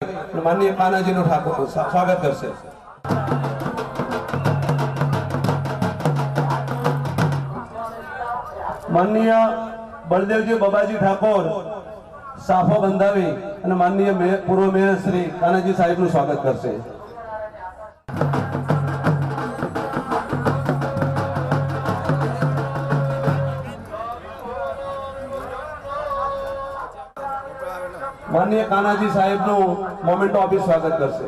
માનनीय कान्हाजीનું ઠાકોર સ્વાગત કરશે। माननीय बलदेवजी बाबाजी ठाकोर साफो બંધાવી અને માનनीय પૂર્વ મેયર શ્રી કાનાજી સાહેબનું સ્વાગત કરશે। माननीय कानाजी साहेबનું મોમેન્ટો આપી સ્વાગત કરશે।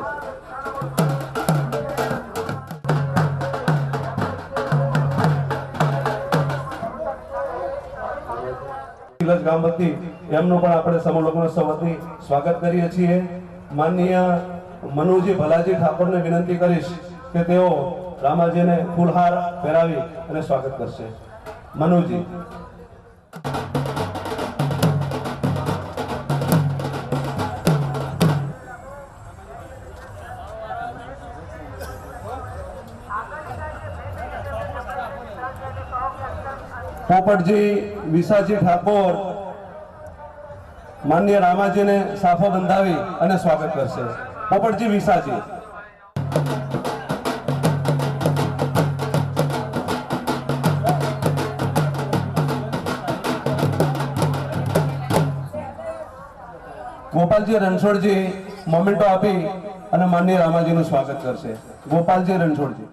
ગામ વતી એમનું પણ આપણે સમૂહ લોકોના સૌથી સ્વાગત કરીએ છીએ। માનનીય મનુજી ભલાજી ઠાકોરને વિનંતી કરીશ કે તેઓ રામાજીને ફૂલહાર પહેરાવી અને સ્વાગત કરશે। મનુજી પોપટજી વિસાજી ઠાકોર માનनीय રામાજીને સાફો બંધાવી અને સ્વાગત કરશે। પોપટજી વિસાજી ગોપાલજી રણછોડજી મોમેન્ટો આપી અને માનनीय રામાજીનું સ્વાગત કરશે। ગોપાલજી રણછોડજી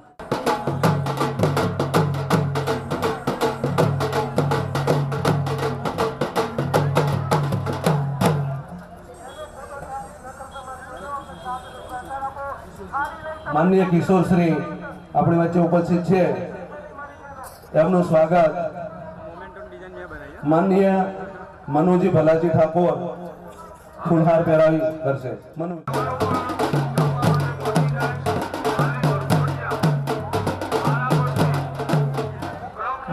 माननीय किशोर श्री अपनी वच्चे उपस्थित है एमનું स्वागत माननीय मनुजी भलाजी ठाकोर फूलहार पहेरावी करशे। मनु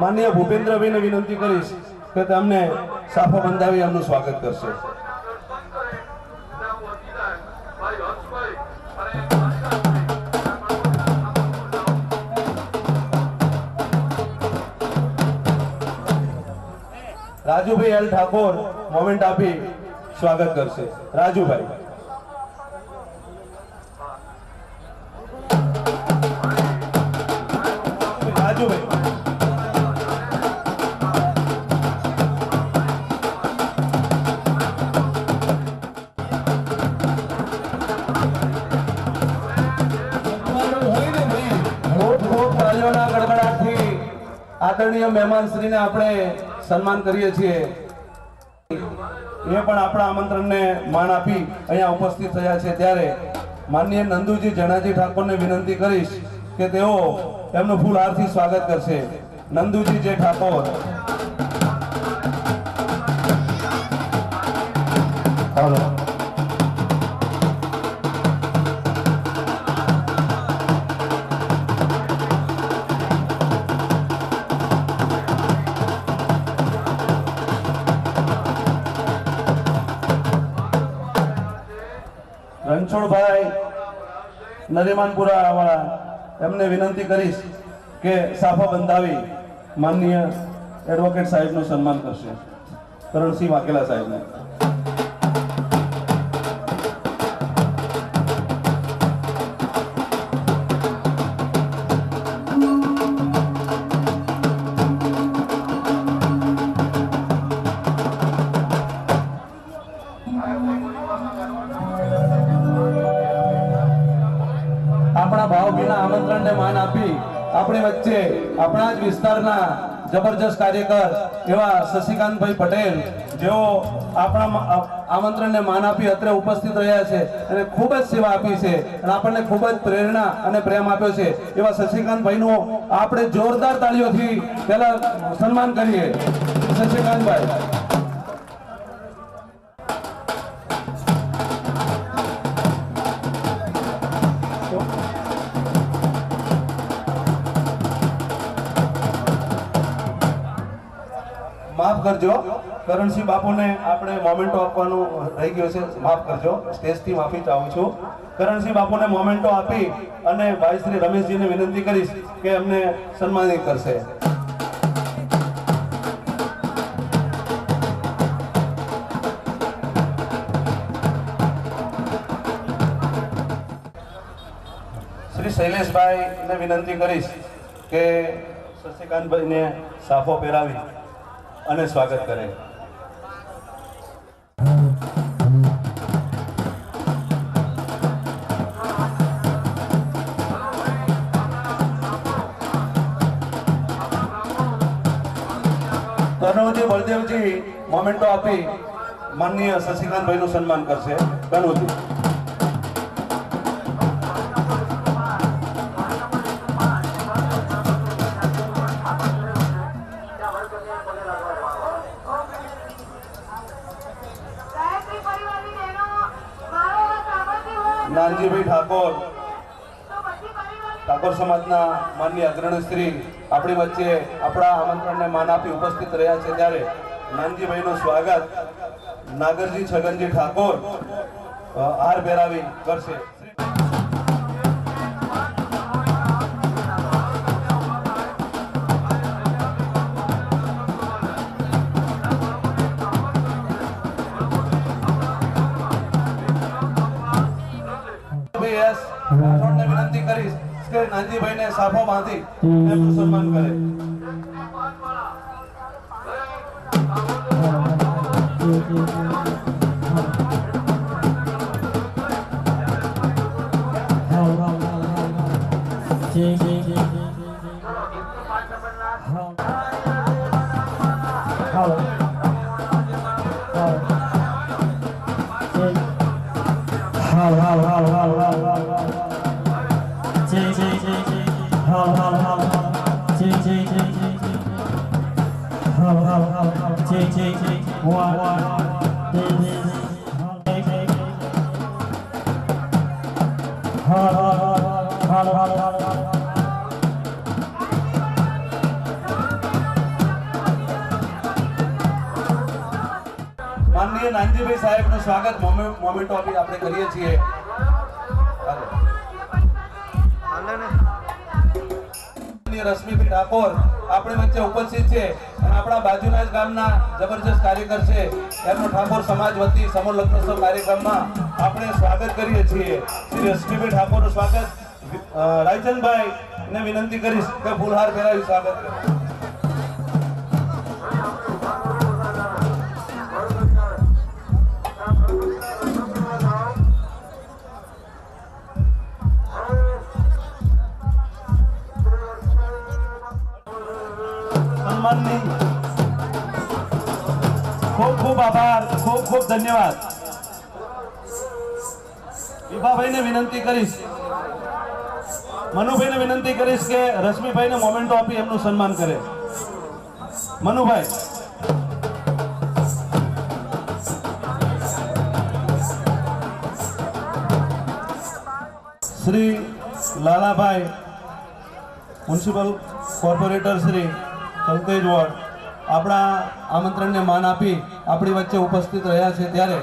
माननीय भूपेन्द्रभाई ने विनंती करीश के तेमने साफो बंधावी एमનું स्वागत करशे। राजू भाई एल ठाकोर मोमेंट आपी स्वागत करशे। राजू भाई राजू भाई गड़गड़ाथी आदरणीय मेहमान श्री ने अपने सन्मान करिए छीए। એ પણ આપણા આમંત્રણને માન આપી અહીંયા ઉપસ્થિત થયા છે ત્યારે માનનીય નંદુજી જણાજી ઠાકોરને વિનંતી કરીશ કે તેઓ એમનું ફૂલહારથી સ્વાગત કરશે। નંદુજી જે ઠાકોર હાલો रणछोड़भाई नरीमानपुरा वाला एमने विनंती करीश के साफा बंधावी माननीय एडवोकेट साहेब નું સન્માન કરશે। કરણસિંહ વાઘેલા સાહેબને अपना भावभीना आमंत्रण ने मान आपी अपनी वच्चे अपना ज विस्तारना जबरदस्त कार्यकर एवा शशिकांत भाई पटेल जो अपना आमंत्रण ने मान आपी अत्रे उपस्थित रह्या छे अने खूब ज सेवा आपी छे अने आपणे खूब ज प्रेरणा अने प्रेम आप्यो छे एवा शशिकांत भाई नो आपणे जोरदार ताळीओथी पहेला सन्मान करीए। शशिकांत भाई माफ करजो करणसिंह बापू ने आपणे मोमेंटो आपवानुं रही गयो छे। माफ करजो स्टेज थी माफी चाहूं छुं। करणसिंह बापू ने मोमेंटो आपी अने भाई श्री रमेश जी ने विनंती करीश के अमने सन्मानित करशे। શ્રી શૈલેષભાઈને વિનંતી કરીશ કે શશિકાંતભાઈને સાફો પહેરાવી અને સ્વાગત કરે. કનોજી બળદેવજી મોમેન્ટો આપી માનનીય શશિકાંતભાઈનું સન્માન કરશે. કનોજી નાનજીભાઈ ઠાકોર સમાજના માનનીય અગ્રણી શ્રી આપણી વચ્ચે આપણા આમંત્રણને માન આપી ઉપસ્થિત રહ્યા છે ત્યારે નાનજીભાઈનું સ્વાગત નાગરજી છગનજી ઠાકોર હાર પહેરાવી કરશે. રાઠોડને વિનંતી કરીશ કે નાનજીભાઈને સાફો બાંધી એમનું સન્માન કરે. માનનીય નાનજીભાઈ સાહેબનું સ્વાગત મોમેન્ટો આપી આપણે કરીએ છીએ. રશ્મિભાઈ ઠાકોર આપણી વચ્ચે ઉપસ્થિત છે અને આપણા બાજુના જ ગામના જબરજસ્ત કાર્યકર છે. એમનો ઠાકોર સમાજ વતી સમૂહ લગ્નોત્સવ કાર્યક્રમમાં આપણે સ્વાગત કરીએ છીએ. શ્રી રશ્મિભાઈ ઠાકોરનું સ્વાગત રાયચંદભાઈ ને વિનંતી કરીશ કે ફૂલહાર પહેરાવી સ્વાગત કરે. ખૂબ ખૂબ આભાર, ખૂબ ખૂબ ધન્યવાદ. વિભાભાઈને વિનંતી કરીશ, મનુભાઈને વિનંતી કરીશ કે રશ્મિભાઈને મોમેન્ટો આપી એમનું સન્માન કરે. Manubhai Shri Lalabhai municipal corporator Shri Kaltej ward આપણા આમંત્રણને માન આપી આપણી વચ્ચે ઉપસ્થિત રહ્યા છે ત્યારે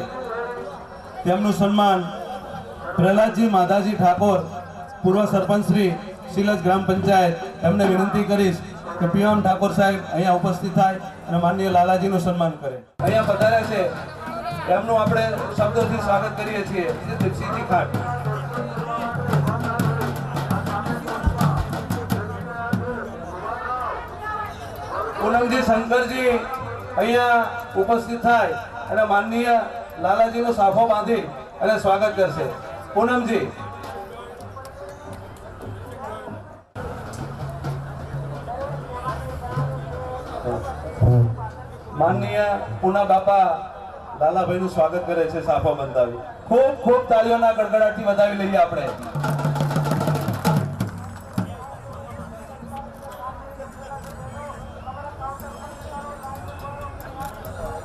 તેમનું સન્માન પ્રહલાદજી માધાજી ઠાકોર પૂર્વ સરપંચ શ્રી શિલજ ગ્રામ પંચાયત એમને વિનંતી કરીશ કે પીએમ ઠાકોર સાહેબ અહીંયા ઉપસ્થિત થાય અને માનનીય લાલાજીનું સન્માન કરે. અહીંયા પધાર્યા છે એમનું આપણે શબ્દોથી સ્વાગત કરીએ છીએ. દીક્ષિતજી ખાટ પૂનમજી શંકરજી અહીંયા ઉપસ્થિત થાય અને માનનીય લાલાજીનો સાફો બાંધી અને સ્વાગત કરશે. પૂનમજી માનનીય પૂના બાપા લાલાભાઈનું સ્વાગત કરે છે સાફો બંધાવી. ખૂબ ખૂબ તાળીઓના ગડગડાટથી વધાવી લઈએ આપણે.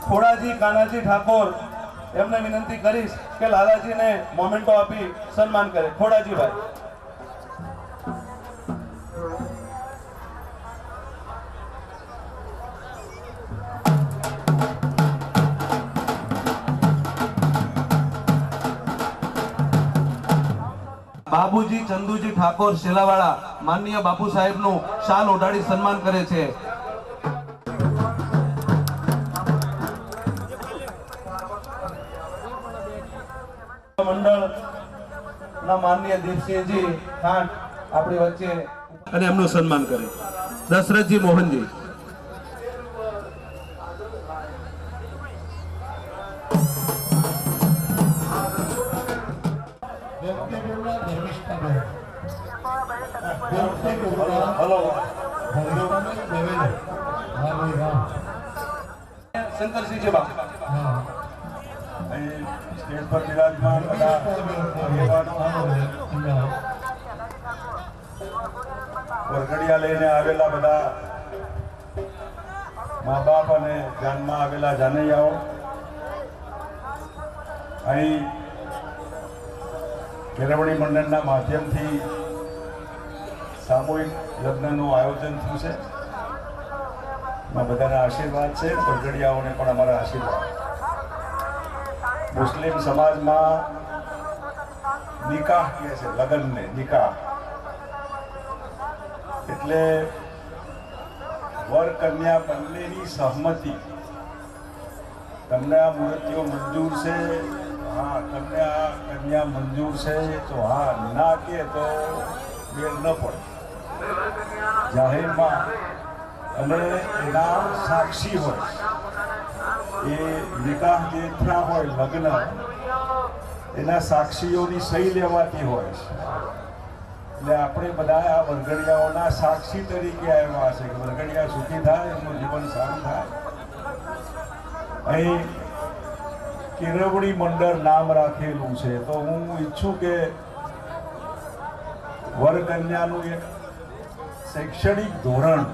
ખોડાજી કાનાજી ઠાકોર એમને વિનંતી કરીશ કે લાલાજીને મોમેન્ટો આપી સન્માન કરે. ખોડાજીભાઈ બાબુજી ચંદુજી ઠાકોર શેલાવાળા માનનીય બાપુ સાહેબનું શાલ ઓઢાડી સન્માન કરે છે. મંડળ ના માનનીય દીપસિંહજી ખાંટ આપણી વચ્ચે અને એમનું સન્માન કરે. દશરથજી મોહનજી. શંકરસિંહજી બાપુ સ્ટેજ પર બિરાજમાન બધા વરઘડિયા લઈને આવેલા બધા મા બાપ અને જાનમાં આવેલા જાનૈયાઓ, અહીં કેળવણી મંડળના માધ્યમથી સામૂહિક લગ્નનું આયોજન થયું છે. બધાના આશીર્વાદ છે, વરઘડિયાઓને પણ અમારા આશીર્વાદ. મુસ્લિમ સમાજમાં નિકાહ કહે છે, લગ્નને નિકાહ એટલે વર કન્યા બંનેની સહમતિ. તમને આ મૂર્તિઓ મંજૂર છે? હા. તમને આ કન્યા મંજૂર છે? તો હા. ના કે તો મેળ ન પડે જાહેરમાં. અને એના સાક્ષી હોય, એ નિકાહ જે થયા હોય લગ્ન, એના સાક્ષીઓની સહી લેવાતી હોય. એટલે આપણે બધા આ વરઘડિયાઓના સાક્ષી તરીકે આવ્યા છે કે વરઘડિયા સુખી થાય, એમનું જીવન સારું થાય. અહીં કેળવણી મંડળ નામ રાખેલું છે, તો હું ઈચ્છું કે વરકન્યાનું એક શૈક્ષણિક ધોરણ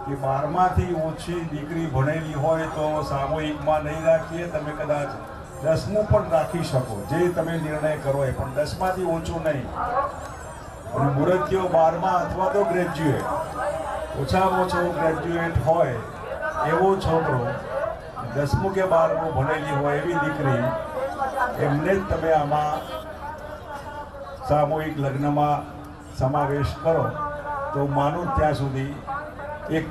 કે 12માંથી ઓછી દીકરી ભણેલી હોય તો સામૂહિકમાં નહીં રાખીએ. તમે કદાચ 10મું પણ રાખી શકો, જે તમે નિર્ણય કરો એ, પણ 10માંથી ઓછું નહીં. અને મૂર્તિઓ 12મા અથવા તો ગ્રેજ્યુએટ, ઓછામાં ઓછો ગ્રેજ્યુએટ હોય એવો છોકરો, 10મું કે 12મું ભણેલી હોય એવી દીકરી, એમને જ તમે આમાં સામૂહિક લગ્નમાં સમાવેશ કરો તો માનું ત્યાં સુધી એક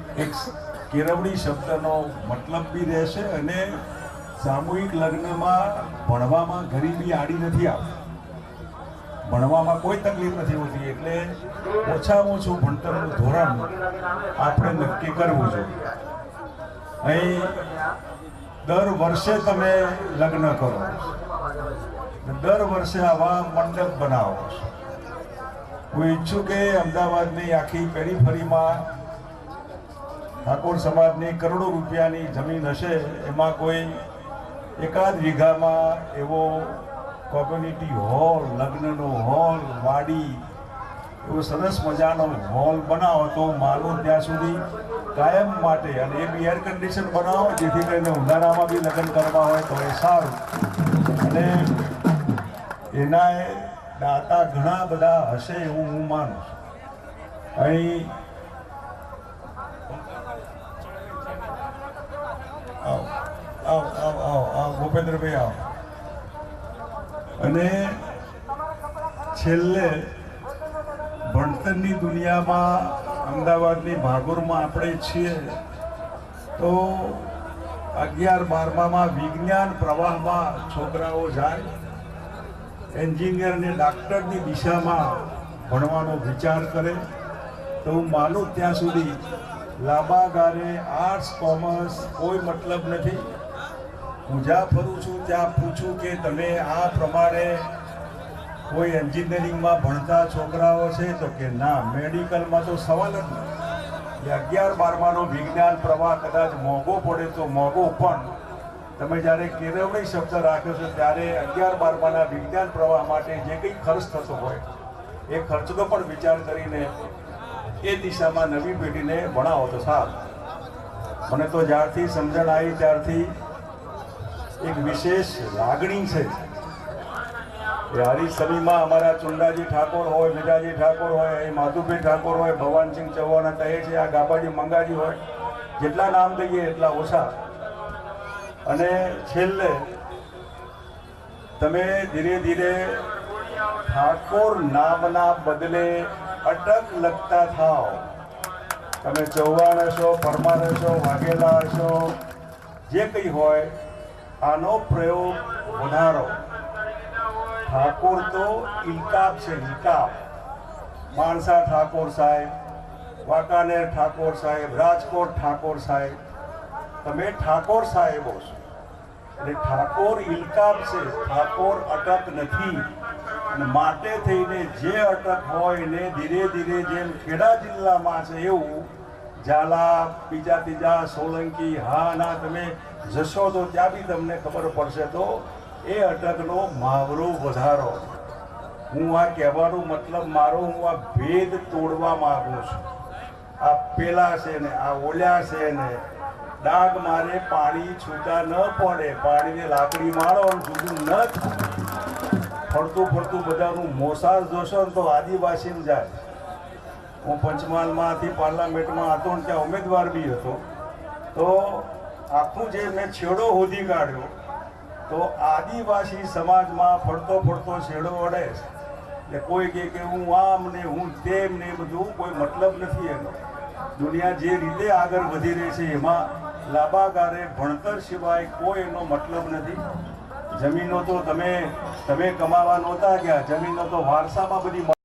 કેળવણી શબ્દનો મતલબ બી રહેશે અને સામૂહિક લગ્નમાં ભણવામાં ગરીબી આડી નથી આવતી, ભણવામાં કોઈ તકલીફ નથી હોતી. એટલે ઓછામાં ઓછું ભણતરનું ધોરણ આપણે નક્કી કરવું જોઈએ. અહીં દર વર્ષે તમે લગ્ન કરો, દર વર્ષે આવા મંડપ બનાવો. હું ઈચ્છું કે અમદાવાદની આખી પેરીફરીમાં ઠાકોર સમાજની કરોડો રૂપિયાની જમીન હશે, એમાં કોઈ એકાદ વીઘામાં એવો કોમ્યુનિટી હોલ, લગ્નનો હોલ, વાડી, એવો સરસ મજાનો હોલ બનાવો તો માનો ત્યાં સુધી કાયમ માટે, અને એ બી એર કન્ડિશન બનાવો જેથી કરીને ઉનાળામાં બી લગ્ન કરવા હોય તો એ સારું. અને એના દાતા ઘણા બધા હશે એવું હું માનું છું. અહીં ભૂપેન્દ્રભાઈ આવો. અને છેલ્લે ભણતરની દુનિયામાં અમદાવાદની ભાગોળમાં આપણે છીએ તો 11-12માં વિજ્ઞાન પ્રવાહમાં છોકરાઓ જાય, એન્જિનિયર અને ડાક્ટરની દિશામાં ભણવાનો વિચાર કરે તો હું માનું ત્યાં સુધી લાંબા ગાળે આર્ટ્સ કોમર્સ કોઈ મતલબ નથી. હું જ્યાં ફરું છું ત્યાં પૂછું કે તમે આ પ્રમાણે કોઈ એન્જિનિયરિંગમાં ભણતા છોકરાઓ છે તો કે ના, મેડિકલમાં તો સવાલ જ નથી. 11-12માનો વિજ્ઞાન પ્રવાહ કદાચ મોંઘો પડે તો મોંઘો, પણ તમે જ્યારે કેળવણી શબ્દ રાખ્યો છો ત્યારે 11-12માના વિજ્ઞાન પ્રવાહ માટે જે કંઈ ખર્ચ થતો હોય એ ખર્ચનો પણ વિચાર કરીને એ દિશામાં નવી પેઢીને ભણાવો તો સારું. મને તો જ્યારથી સમજણ આવી ત્યારથી એક વિશેષ લાગણી છે. એ હરીસમીમાં અમારા ચુંડાજી ઠાકોર હોય, વિજાજી ઠાકોર હોય, એ માધુભાઈ ઠાકોર હોય, ભવાનસિંહ ચૌહાણ હતા, એ છે આ ગાબાજી મંગાજી હોય, જેટલા નામ દઈએ એટલા ઓછા. અને છેલ્લે તમે ધીરે ધીરે ઠાકોર નામના બદલે અટક લગતા થાવ. તમે ચૌહાણ હશો, પરમાર હશો, વાઘેલા હશો, જે કંઈ હોય આનો પ્રયોગ વધારો. ઠાકોર તો ઇલકાબ છે, ઇલકાબ. માણસા ઠાકોર સાહેબ, વાંકાનેર ઠાકોર સાહેબ, રાજકોટ ઠાકોર સાહેબ, તમે ઠાકોર સાહેબો છો. એટલે ઠાકોર ઇલકાબ છે, ઠાકોર અટક નથી. અને માટે થઈને જે અટક હોય ને ધીરે ધીરે જેમ ખેડા જિલ્લામાં છે એવું ઝાલા, બીજા ત્રીજા, સોલંકી, હા ના તમે જશો તો ત્યાં બી તમને ખબર પડશે. તો એ અટકનો મહાવરો વધારો. હું આ કહેવાનો મતલબ મારો, હું આ ભેદ તોડવા માંગુ છું. આ પેલા છે ને આ ઓલ્યા છે ને ડાગ મારે પાણી છૂટા ન પડે, પાણીને લાકડી મારો જુદું ન ફરતું ફરતું બધાનું મોસાળ જોશો ને તો આદિવાસીને જાય. હું પંચમહાલમાંથી પાર્લામેન્ટમાં હતો ને ત્યાં ઉમેદવાર બી હતો. તો આખું જે મેં છેડો શોધી કાઢ્યો તો આદિવાસી સમાજમાં ફરતો ફરતો છેડો વળે છે. એટલે કોઈ કહે કે હું આમ ને હું તેમ ને બધું કોઈ મતલબ નથી એનો. દુનિયા જે રીતે આગળ વધી રહી છે એમાં લાંબા ગાળે ભણતર સિવાય કોઈ એનો મતલબ નથી. જમીનો તો તમે કમાવા નહોતા ગયા, જમીનો તો વારસામાં બધી